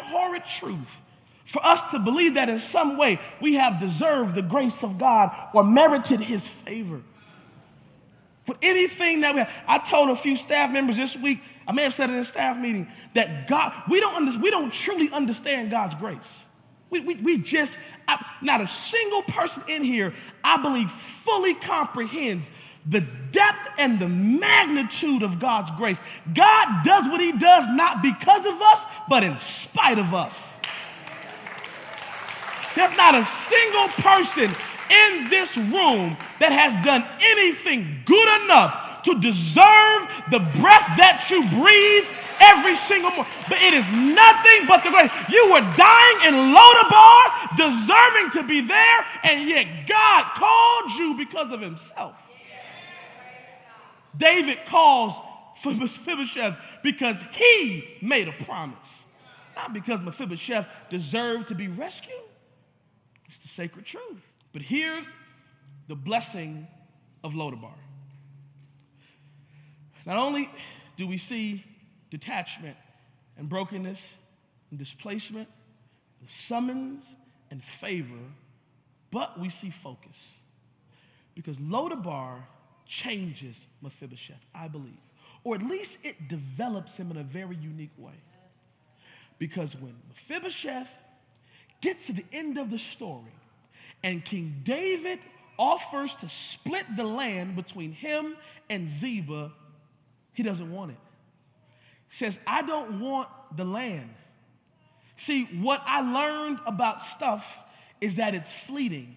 horrid truth for us to believe that in some way we have deserved the grace of God or merited his favor. But anything that I told a few staff members this week, I may have said it in a staff meeting, that God, we don't truly understand God's grace. Not a single person in here, I believe, fully comprehends the depth and the magnitude of God's grace. God does what he does not because of us, but in spite of us. There's not a single person in this room that has done anything good enough to deserve the breath that you breathe every single morning. But it is nothing but the grace. You were dying in Lodabar, deserving to be there, and yet God called you because of himself. David calls for Mephibosheth because he made a promise, not because Mephibosheth deserved to be rescued. It's the sacred truth. But here's the blessing of Lodabar. Not only do we see detachment and brokenness and displacement, the summons and favor, but we see focus. Because Lodabar changes Mephibosheth, I believe. Or at least it develops him in a very unique way. Because when Mephibosheth gets to the end of the story and King David offers to split the land between him and Ziba, he doesn't want it. He says, I don't want the land. See, what I learned about stuff is that it's fleeting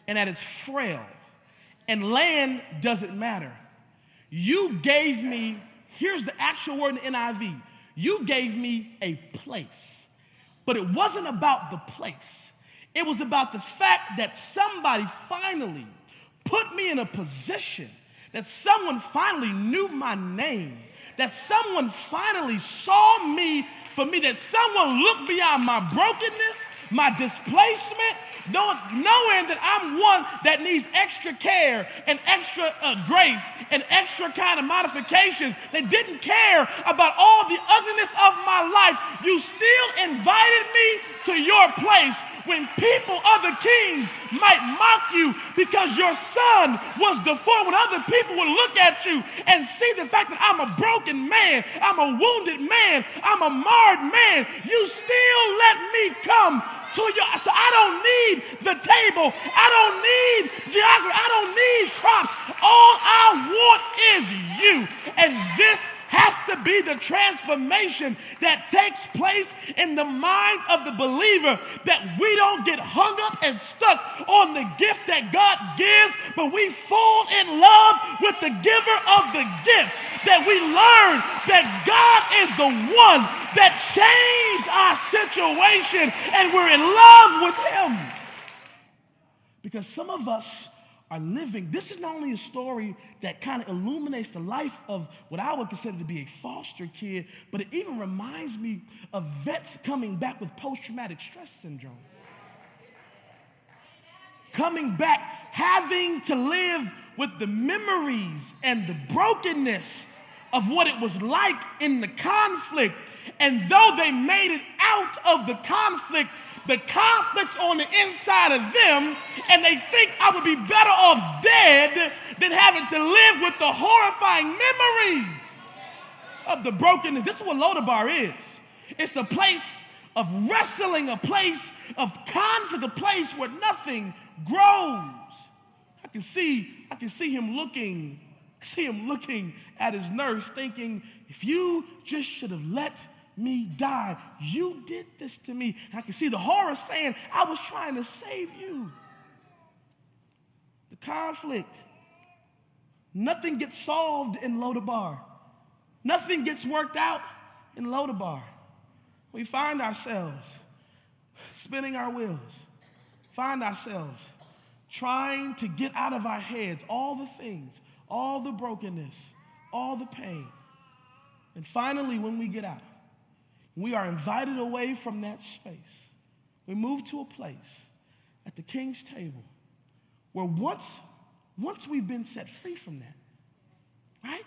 and that it's frail. And land doesn't matter. You gave me, here's the actual word in the NIV, you gave me a place. But it wasn't about the place. It was about the fact that somebody finally put me in a position, that someone finally knew my name, that someone finally saw me for me, that someone looked beyond my brokenness, my displacement, knowing that I'm one that needs extra care and extra grace and extra kind of modifications. They didn't care about all the ugliness of my life. You still invited me to your place when people, other kings, might mock you because your son was deformed, when other people would look at you and see the fact that I'm a broken man, I'm a wounded man, I'm a marred man, you still let me come to you. So I don't need the table. I don't need geography. I don't need crops. All I want is you. And this has to be the transformation that takes place in the mind of the believer, that we don't get hung up and stuck on the gift that God gives, but we fall in love with the giver of the gift, that we learn that God is the one that changed our situation and we're in love with him. Because some of us are living, this is not only a story that kind of illuminates the life of what I would consider to be a foster kid, but it even reminds me of vets coming back with post-traumatic stress syndrome. Coming back, having to live with the memories and the brokenness of what it was like in the conflict. And though they made it out of the conflict's on the inside of them, and they think I would be better off dead than having to live with the horrifying memories of the brokenness. This is what Lodabar is. It's a place of wrestling, a place of conflict, a place where nothing grows. I can see him looking at his nurse thinking, if you just should have let me die. You did this to me. And I can see the horror saying, I was trying to save you. The conflict. Nothing gets solved in Lodabar. Nothing gets worked out in Lodabar. We find ourselves spinning our wheels. Find ourselves trying to get out of our heads all the things, all the brokenness, all the pain. And finally, when we get out, we are invited away from that space. We move to a place at the king's table where once we've been set free from that, right?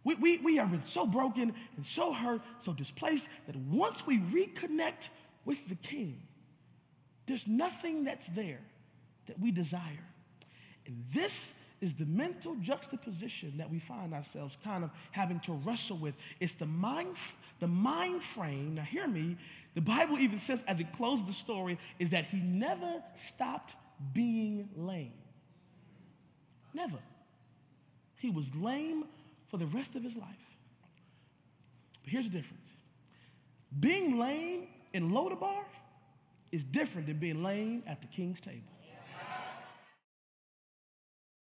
We have been so broken and so hurt, so displaced, that once we reconnect with the King, there's nothing that's there that we desire. And this is the mental juxtaposition that we find ourselves kind of having to wrestle with. It's the mind frame. Now hear me. The Bible even says, as it closes the story, is that he never stopped being lame. Never. He was lame for the rest of his life. But here's the difference. Being lame in Lodabar is different than being lame at the King's table.